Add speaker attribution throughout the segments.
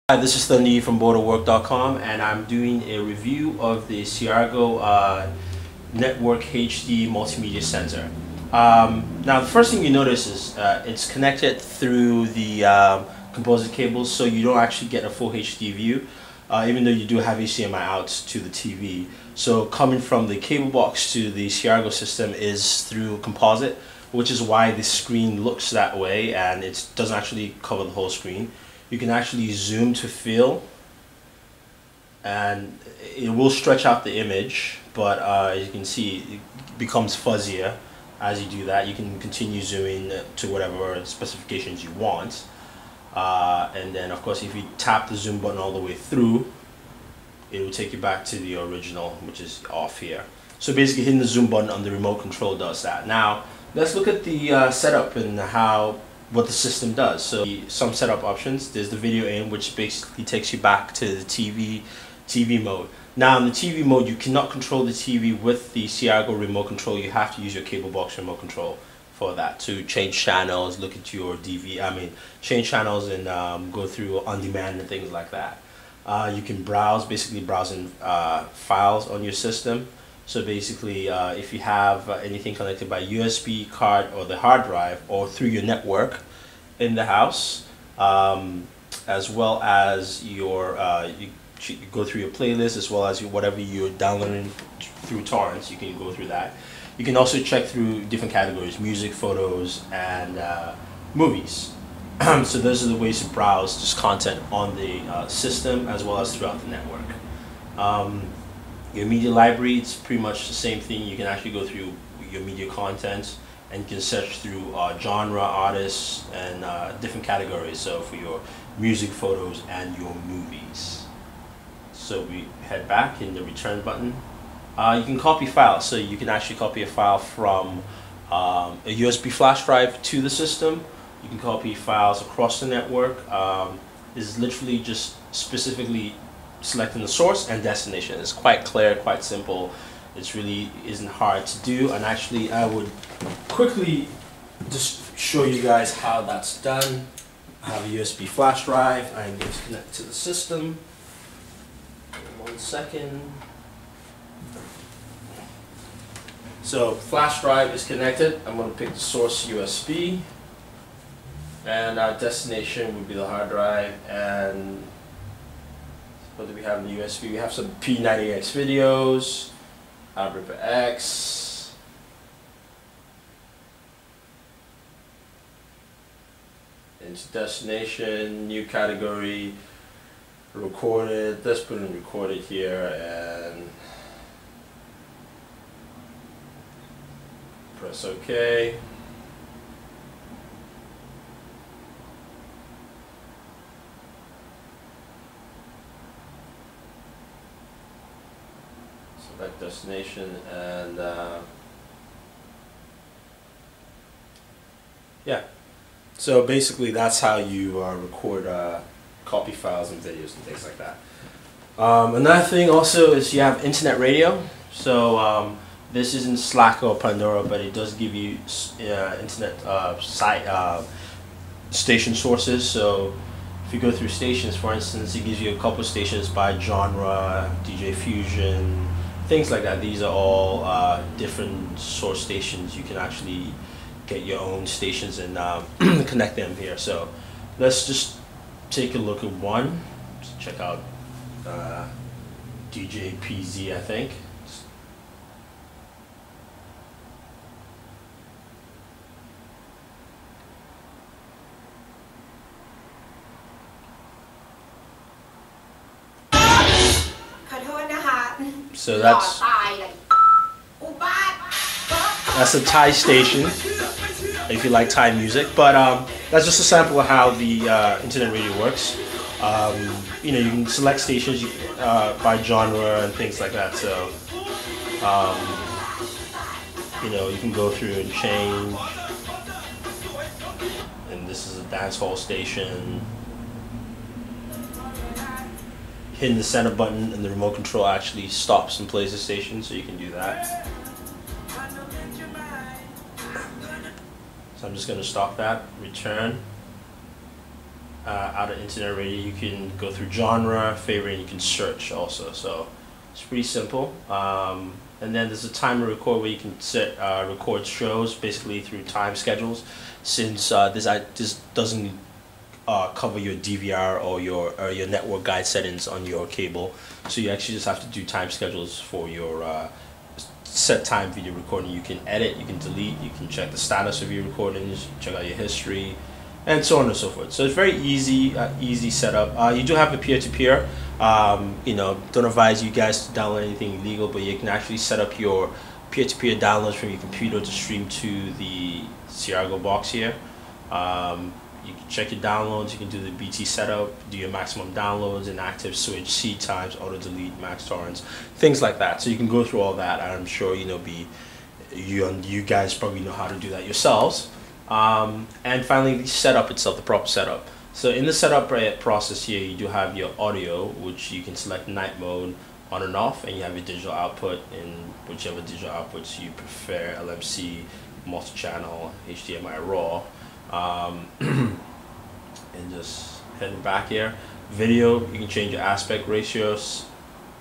Speaker 1: Hi, this is Thundy from Booredatwork.com, and I'm doing a review of the Cirago Network HD Multimedia Sensor. Now, the first thing you notice is it's connected through the composite cables, so you don't actually get a full HD view, even though you do have HDMI outs to the TV. So coming from the cable box to the Cirago system is through composite, which is why the screen looks that way, and it doesn't actually cover the whole screen. You can actually zoom to fill, and it will stretch out the image, but as you can see, it becomes fuzzier as you do that. You can continue zooming to whatever specifications you want, and then of course if you tap the zoom button all the way through, it will take you back to the original, which is off here. So basically hitting the zoom button on the remote control does that. Now let's look at the setup and what the system does. So some setup options. There's the video in, which basically takes you back to the TV mode. Now in the TV mode, you cannot control the TV with the Cirago remote control. You have to use your cable box remote control for that to change channels, look at your change channels and go through on demand and things like that. You can browse, basically browsing files on your system. So basically, if you have anything connected by USB card or the hard drive or through your network in the house, as well as your you go through your playlist, as well as whatever you're downloading through torrents, you can go through that. You can also check through different categories: music, photos, and movies. So those are the ways to browse just content on the system as well as throughout the network. Your media library, it's pretty much the same thing. You can actually go through your media content and you can search through genre, artists, and different categories. So for your music, photos, and your movies. So we head back in the return button. You can copy files. So you can actually copy a file from a USB flash drive to the system. You can copy files across the network. It's literally just specifically selecting the source and destination. It's quite clear, quite simple. It really isn't hard to do, and actually I would quickly just show you guys how that's done. I have a USB flash drive. I'm going to connect to the system. 1 second. So flash drive is connected. I'm going to pick the source USB, and our destination would be the hard drive. And what do we have in the USB? We have some P90X videos, X, into destination, new category, recorded. Let's put in recorded here and press OK. Select destination, and yeah, so basically that's how you record copy files and videos and things like that. Another thing also is you have internet radio. So this isn't Slack or Pandora, but it does give you internet station sources. So if you go through stations, for instance, it gives you a couple stations by genre, DJ Fusion, things like that. These are all different source stations. You can actually get your own stations and connect them here. So let's just take a look at one. Let's check out DJ PZ, I think. So that's a Thai station, if you like Thai music. But that's just a sample of how the internet radio works. You know, you can select stations by genre and things like that. So you know, you can go through and change. And this is a dance hall station. Hitting the center button and the remote control actually stops and plays the station, so you can do that. So I'm just going to stop that, return. out of internet radio, you can go through genre, favorite, and you can search also. So it's pretty simple. And then there's a timer record where you can set record shows basically through time schedules. Since this doesn't cover your DVR or your network guide settings on your cable, so you actually just have to do time schedules for your set time video recording. You can edit, you can delete, you can check the status of your recordings, check out your history, and so on and so forth. So it's very easy setup. You do have a peer-to-peer. You know, don't advise you guys to download anything illegal, but you can actually set up your peer-to-peer downloads from your computer to stream to the Cirago box here. You can check your downloads, you can do the BT setup, do your maximum downloads, inactive switch, seed times, auto delete, max torrents, things like that. So you can go through all that, and I'm sure you guys probably know how to do that yourselves. And finally, the setup itself, the proper setup. So in the setup process here, you do have your audio, which you can select night mode on and off, and you have your digital output in whichever digital outputs you prefer, LMC, multi-channel, HDMI raw. And just heading back here, video, you can change your aspect ratios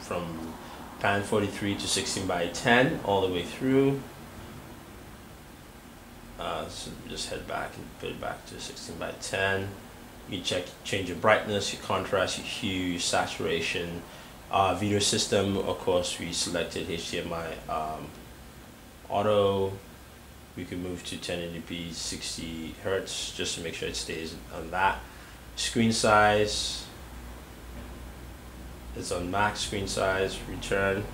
Speaker 1: from pan 43 to 16:10 all the way through. So just head back and put it back to 16:10. You change your brightness, your contrast, your hue, your saturation. Video system, of course, we selected HDMI auto. We can move to 1080p 60 hertz just to make sure it stays on that. Screen size is on max screen size. Return.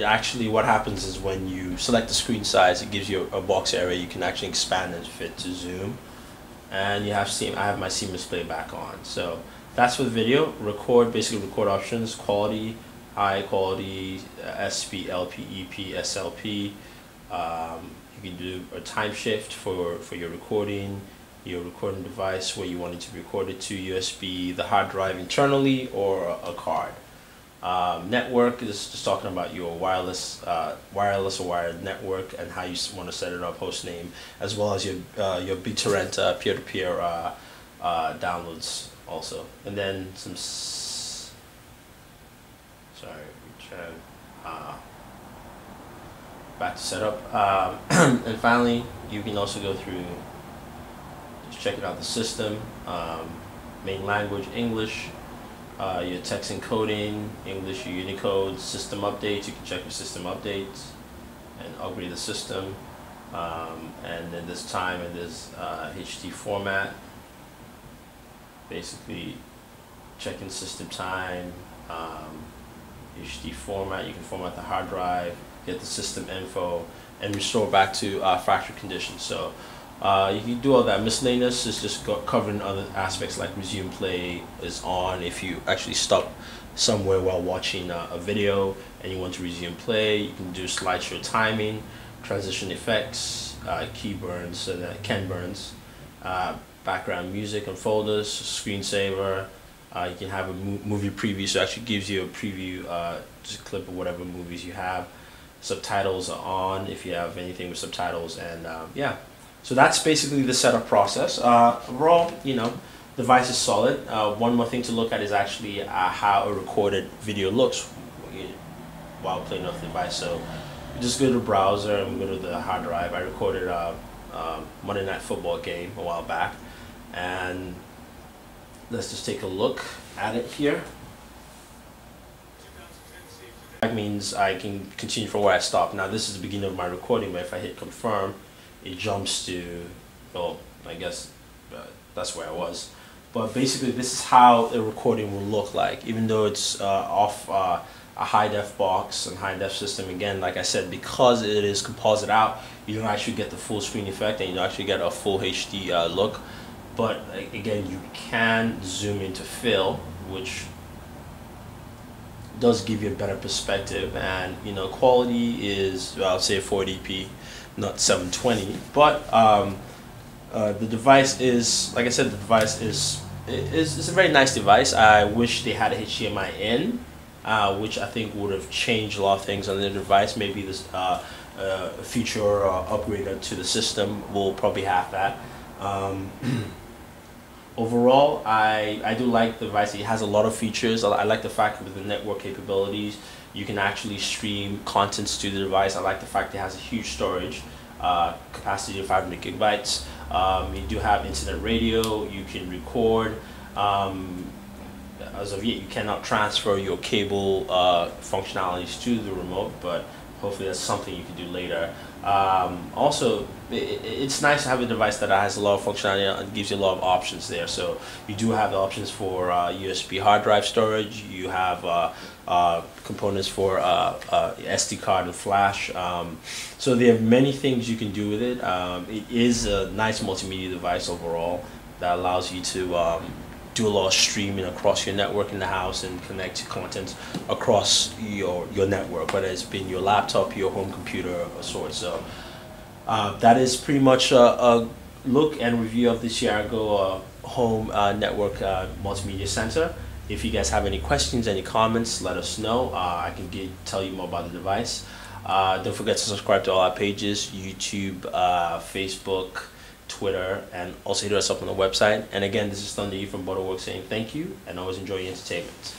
Speaker 1: Actually, what happens is when you select the screen size, it gives you a box area you can actually expand and fit to zoom. And you have I have my seamless playback on. So that's for the video. Record, basically record options, quality, high quality, SP, LP, EP, SLP. You can do a time shift for your recording device, where you want it to be recorded to, USB, the hard drive internally, or a card. Network is just talking about your wireless or wired network and how you want to set it up, host name, as well as your BitTorrent peer-to-peer downloads also. And then some return. Back to setup, and finally you can also go through, just checking out the system, main language English, your text encoding English, your Unicode, system updates. You can check your system updates and upgrade the system, and then this time and this HD format, basically checking system time, HD format. You can format the hard drive, get the system info, and restore back to factory conditions. So you can do all that. Miscellaneous is just covering other aspects, like resume play is on if you actually stop somewhere while watching a video and you want to resume play. You can do slideshow timing, transition effects, key burns, Ken burns, background music and folders, screensaver. You can have a movie preview, so it actually gives you a preview, just a clip of whatever movies you have. Subtitles are on if you have anything with subtitles, and yeah. So that's basically the setup process. Overall, you know, the device is solid. One more thing to look at is actually how a recorded video looks while playing off the device. So you just go to the browser and go to the hard drive. I recorded a Monday Night Football game a while back, and let's just take a look at it here. That means I can continue from where I stopped. Now this is the beginning of my recording, but if I hit confirm, it jumps to, well, I guess that's where I was. But basically this is how the recording will look like, even though it's off a high def box and high def system. Again, like I said, because it is composite out, you don't actually get the full screen effect and you don't actually get a full HD look. But again, you can zoom into fill, which does give you a better perspective, and you know, quality is, well, I'll say 480p, not 720. But the device is, like I said, the device is a very nice device. I wish they had a HDMI in, which I think would have changed a lot of things on the device. Maybe this future upgrade to the system will probably have that. overall, I do like the device. It has a lot of features. I like the fact with the network capabilities, you can actually stream contents to the device. I like the fact it has a huge storage capacity of 500 gigabytes. You do have internet radio. You can record. As of yet, you cannot transfer your cable functionalities to the remote, but hopefully that's something you can do later. Also, it's nice to have a device that has a lot of functionality and gives you a lot of options there. So you do have the options for USB hard drive storage. You have components for SD card and flash. So there are many things you can do with it. It is a nice multimedia device overall that allows you to do a lot of streaming across your network in the house and connect to content across your network, whether it's been your laptop, your home computer, or sort. So that is pretty much a look and review of the Cirago home network multimedia center. If you guys have any questions, any comments, let us know. I can tell you more about the device. Don't forget to subscribe to all our pages: YouTube, Facebook, Twitter, and also hit us up on the website. And again, this is Thunder E from Booredatwork saying thank you and always enjoy your entertainment.